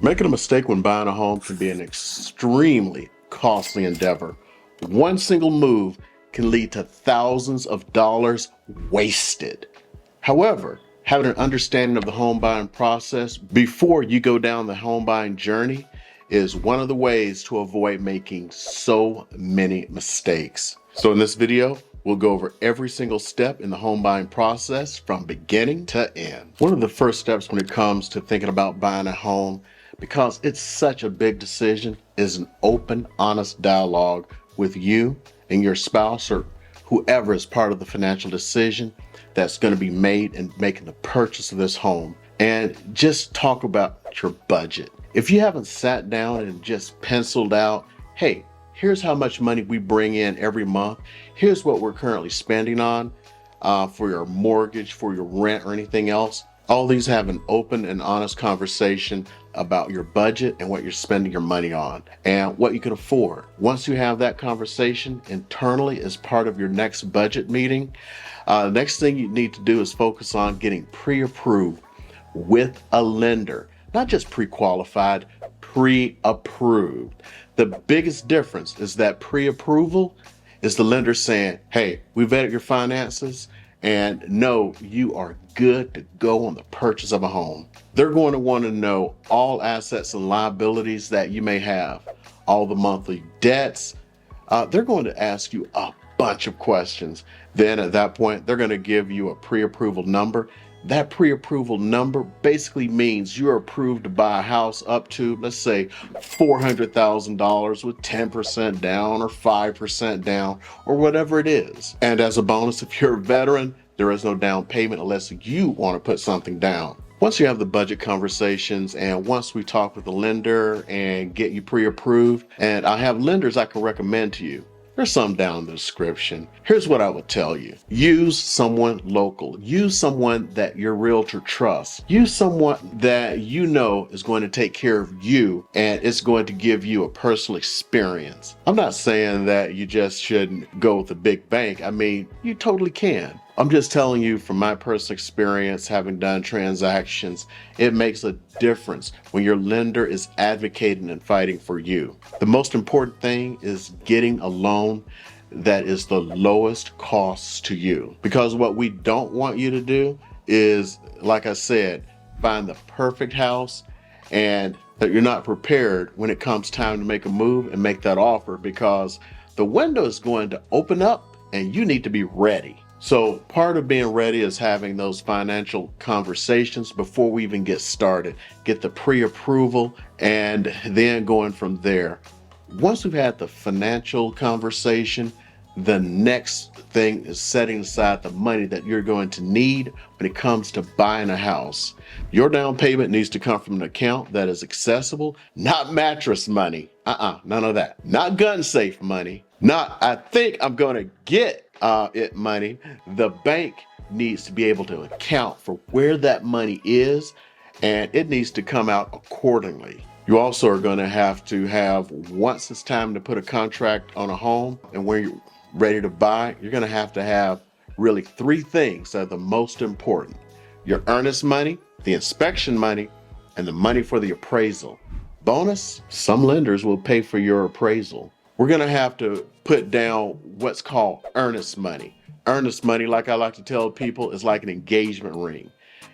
Making a mistake when buying a home can be an extremely costly endeavor. One single move can lead to thousands of dollars wasted. However, having an understanding of the home buying process before you go down the home buying journey is one of the ways to avoid making so many mistakes. So in this video, we'll go over every single step in the home buying process from beginning to end. One of the first steps when it comes to thinking about buying a home, because it's such a big decision, is an open, honest dialogue with you and your spouse or whoever is part of the financial decision that's going to be made in making the purchase of this home. And just talk about your budget. If you haven't sat down and just penciled out, hey, here's how much money we bring in every month. Here's what we're currently spending on for your mortgage, for your rent, or anything else. All these have an open and honest conversation about your budget and what you're spending your money on and what you can afford. Once you have that conversation internally as part of your next budget meeting, the next thing you need to do is focus on getting pre-approved with a lender. Not just pre-qualified, pre-approved. The biggest difference is that pre-approval is the lender saying, hey, we vetted your finances and know you are good to go on the purchase of a home. They're going to want to know all assets and liabilities that you may have, all the monthly debts. They're going to ask you a bunch of questions. Then at that point, they're going to give you a pre-approval number. That pre-approval number basically means you're approved to buy a house up to, let's say, $400,000 with 10% down or 5% down or whatever it is. And as a bonus, if you're a veteran, there is no down payment unless you want to put something down. Once you have the budget conversations and once we talk with the lender and get you pre-approved, and I have lenders I can recommend to you. There's some down in the description. Here's what I would tell you. Use someone local. Use someone that your realtor trusts. Use someone that you know is going to take care of you and it's going to give you a personal experience. I'm not saying that you just shouldn't go with a big bank. I mean, you totally can. I'm just telling you from my personal experience, having done transactions, it makes a difference when your lender is advocating and fighting for you. The most important thing is getting a loan that is the lowest cost to you. Because what we don't want you to do is, like I said, find the perfect house and that you're not prepared when it comes time to make a move and make that offer, because the window is going to open up and you need to be ready. So part of being ready is having those financial conversations before we even get started. Get the pre-approval and then going from there. Once we've had the financial conversation, the next thing is setting aside the money that you're going to need when it comes to buying a house. Your down payment needs to come from an account that is accessible, not mattress money. None of that. Not gun safe money. Not, I think I'm going to get it money. The bank needs to be able to account for where that money is, and it needs to come out accordingly. You also are going to have, once it's time to put a contract on a home and when you're ready to buy, you're going to have really three things that are the most important. Your earnest money, the inspection money, and the money for the appraisal. Bonus, some lenders will pay for your appraisal. We're going to have to put down what's called earnest money. Earnest money, like I like to tell people, is like an engagement ring.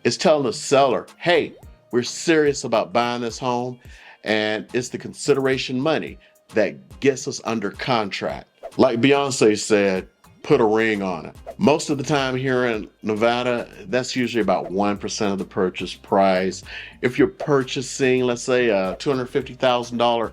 It's telling the seller, hey, we're serious about buying this home, and it's the consideration money that gets us under contract. Like Beyonce said, put a ring on it. Most of the time here in Nevada, that's usually about 1% of the purchase price. If you're purchasing, let's say, a $250,000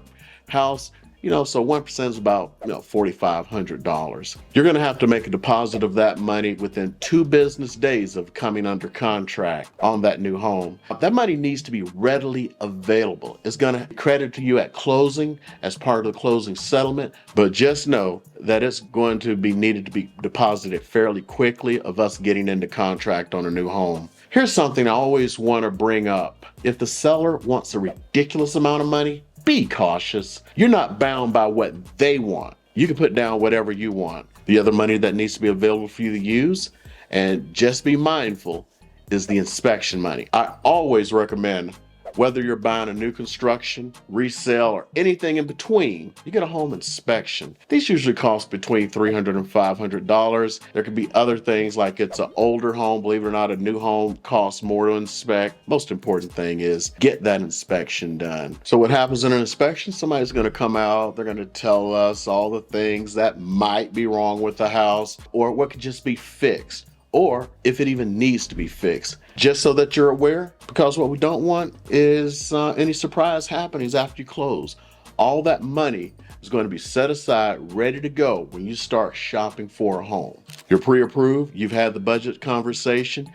house, so 1% is about $4,500. You're going to have to make a deposit of that money within 2 business days of coming under contract on that new home. That money needs to be readily available. It's going to credit to you at closing as part of the closing settlement, but just know that it's going to be needed to be deposited fairly quickly of us getting into contract on a new home. Here's something I always want to bring up. If the seller wants a ridiculous amount of money, be cautious. You're not bound by what they want. You can put down whatever you want. The other money that needs to be available for you to use, and just be mindful, is the inspection money. I always recommend Whether you're buying a new construction, resale, or anything in between, you get a home inspection. These usually cost between $300 and $500. There could be other things like it's an older home. Believe it or not, a new home costs more to inspect. Most important thing is get that inspection done. So what happens in an inspection? Somebody's going to come out. They're going to tell us all the things that might be wrong with the house or what could just be fixed, or if it even needs to be fixed, just so that you're aware, because what we don't want is any surprise happenings after you close. All that money is going to be set aside, ready to go when you start shopping for a home. You're pre-approved, you've had the budget conversation,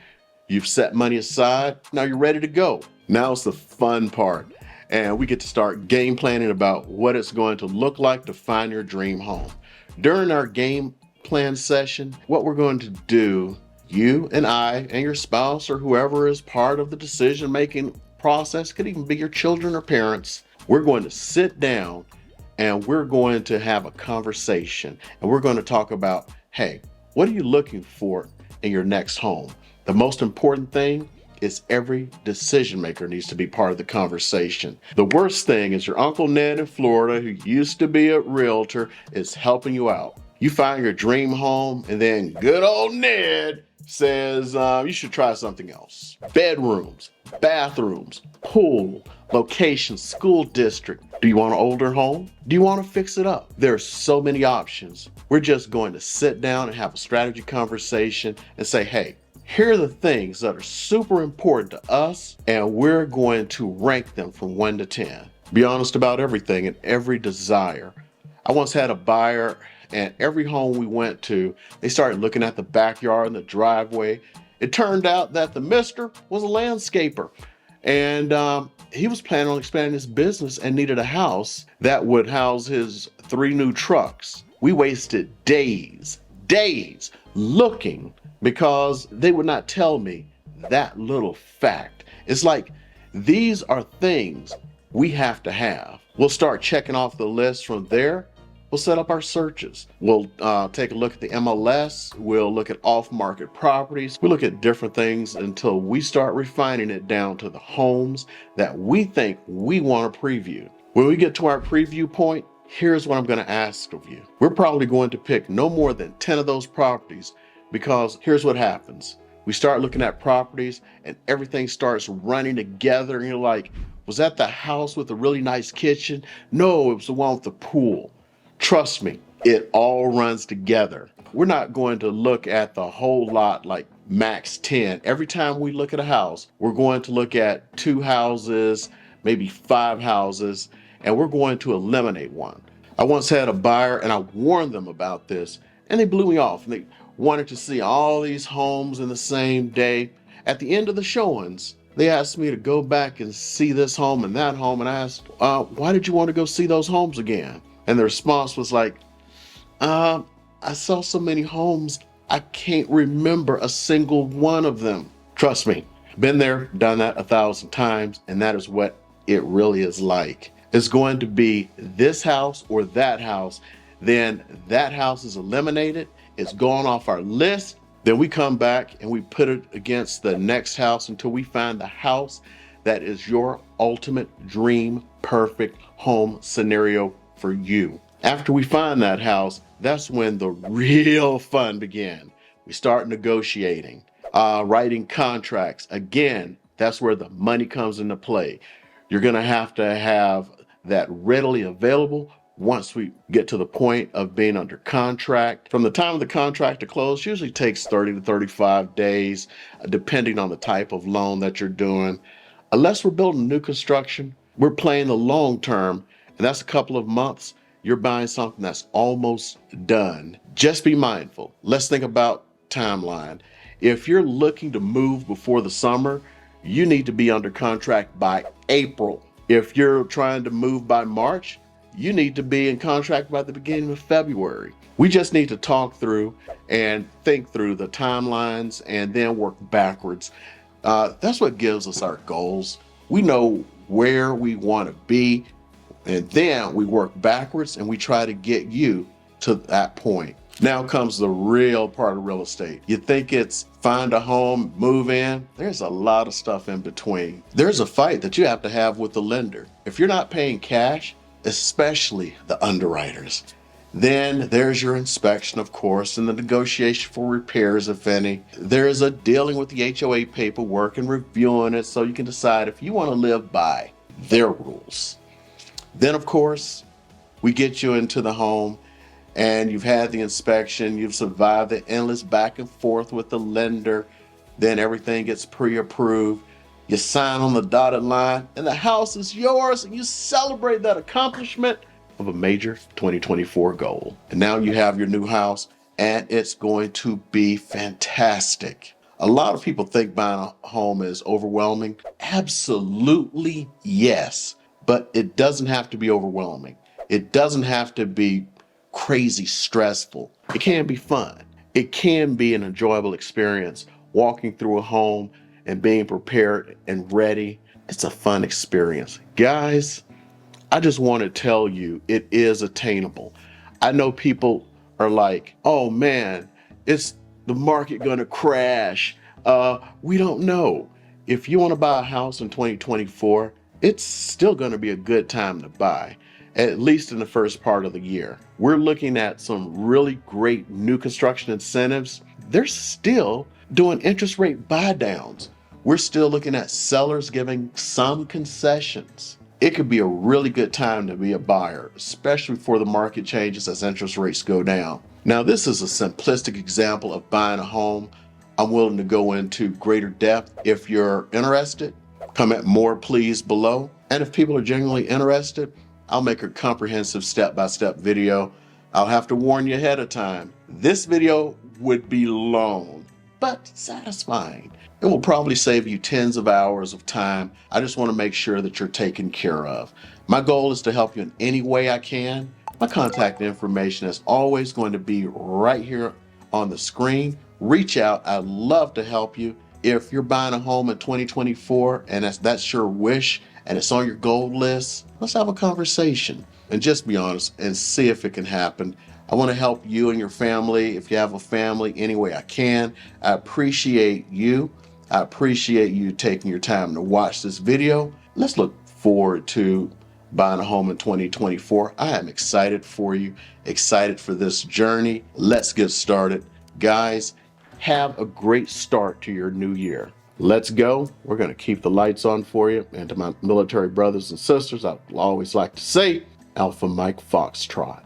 you've set money aside, now you're ready to go. Now it's the fun part, and we get to start game planning about what it's going to look like to find your dream home. During our game plan session, what we're going to do, you and I and your spouse or whoever is part of the decision-making process, could even be your children or parents, we're going to sit down and we're going to have a conversation, and we're going to talk about, hey, what are you looking for in your next home? The most important thing is every decision maker needs to be part of the conversation. The worst thing is your Uncle Ned in Florida, who used to be a realtor, is helping you out. You find your dream home, and then good old Ned says you should try something else. Bedrooms, bathrooms, pool, location, school district. Do you want an older home? Do you want to fix it up? There's so many options. We're just going to sit down and have a strategy conversation and say, hey, here are the things that are super important to us, and we're going to rank them from 1 to 10. Be honest about everything and every desire. I once had a buyer, and every home we went to, they started looking at the backyard and the driveway. It turned out that the mister was a landscaper, and he was planning on expanding his business and needed a house that would house his 3 new trucks. We wasted days looking because they would not tell me that little fact. It's like, these are things we have to have. We'll start checking off the list from there. We'll set up our searches. We'll take a look at the MLS. We'll look at off-market properties. We look at different things until we start refining it down to the homes that we think we want to preview. When we get to our preview point, here's what I'm going to ask of you. We're probably going to pick no more than 10 of those properties, because here's what happens. We start looking at properties and everything starts running together, and you're like, was that the house with the really nice kitchen? No, it was the one with the pool. Trust me, it all runs together. We're not going to look at the whole lot like max 10. Every time we look at a house, we're going to look at 2 houses, maybe 5 houses, and we're going to eliminate one. I once had a buyer, and I warned them about this, and they blew me off. And they wanted to see all these homes in the same day. At the end of the showings, they asked me to go back and see this home and that home, and I asked, why did you want to go see those homes again? And the response was like, I saw so many homes, I can't remember a single one of them. Trust me, been there, done that 1,000 times, and that is what it really is like. It's going to be this house or that house, then that house is eliminated, it's gone off our list, then we come back and we put it against the next house until we find the house that is your ultimate dream, perfect home scenario for you. After we find that house, that's when the real fun begins. We start negotiating, writing contracts. Again, that's where the money comes into play. You're going to have that readily available once we get to the point of being under contract. From the time of the contract to close usually takes 30 to 35 days, depending on the type of loan that you're doing. Unless we're building new construction, we're playing the long term, and that's a couple of months. You're buying something that's almost done. Just be mindful. Let's think about timeline. If you're looking to move before the summer, you need to be under contract by April. If you're trying to move by March, you need to be in contract by the beginning of February. We just need to talk through and think through the timelines and then work backwards. That's what gives us our goals. We know where we want to be, and then we work backwards and we try to get you to that point. Now comes the real part of real estate. You think it's find a home, move in. There's a lot of stuff in between. There's a fight that you have to have with the lender. If you're not paying cash, especially the underwriters, then there's your inspection, of course, and the negotiation for repairs, if any. There's a dealing with the HOA paperwork and reviewing it so you can decide if you want to live by their rules. Then, of course, we get you into the home and you've had the inspection, you've survived the endless back and forth with the lender, then everything gets pre-approved, you sign on the dotted line, and the house is yours, and you celebrate that accomplishment of a major 2024 goal. And now you have your new house, and it's going to be fantastic. A lot of people think buying a home is overwhelming. Absolutely yes, but it doesn't have to be overwhelming. It doesn't have to be crazy stressful. It can be fun. It can be an enjoyable experience walking through a home and being prepared and ready. It's a fun experience. Guys, I just want to tell you it is attainable. I know people are like, oh man, it's the market gonna crash. We don't know. If you want to buy a house in 2024, it's still gonna be a good time to buy, at least in the first part of the year. We're looking at some really great new construction incentives. They're still doing interest rate buy downs. We're still looking at sellers giving some concessions. It could be a really good time to be a buyer, especially before the market changes as interest rates go down. Now, this is a simplistic example of buying a home. I'm willing to go into greater depth. If you're interested, comment more please below. And if people are genuinely interested, I'll make a comprehensive step-by-step video. I'll have to warn you ahead of time. This video would be long, but satisfying. It will probably save you tens of hours of time. I just want to make sure that you're taken care of. My goal is to help you in any way I can. My contact information is always going to be right here on the screen. Reach out. I'd love to help you. If you're buying a home in 2024 and that's your wish and it's on your goal list, let's have a conversation and just be honest and see if it can happen. I want to help you and your family. If you have a family, any way I can. I appreciate you. I appreciate you taking your time to watch this video. Let's look forward to buying a home in 2024. I am excited for you, excited for this journey. Let's get started. Guys, have a great start to your new year. Let's go. We're going to keep the lights on for you. And to my military brothers and sisters, I always like to say, Alpha Mike Foxtrot.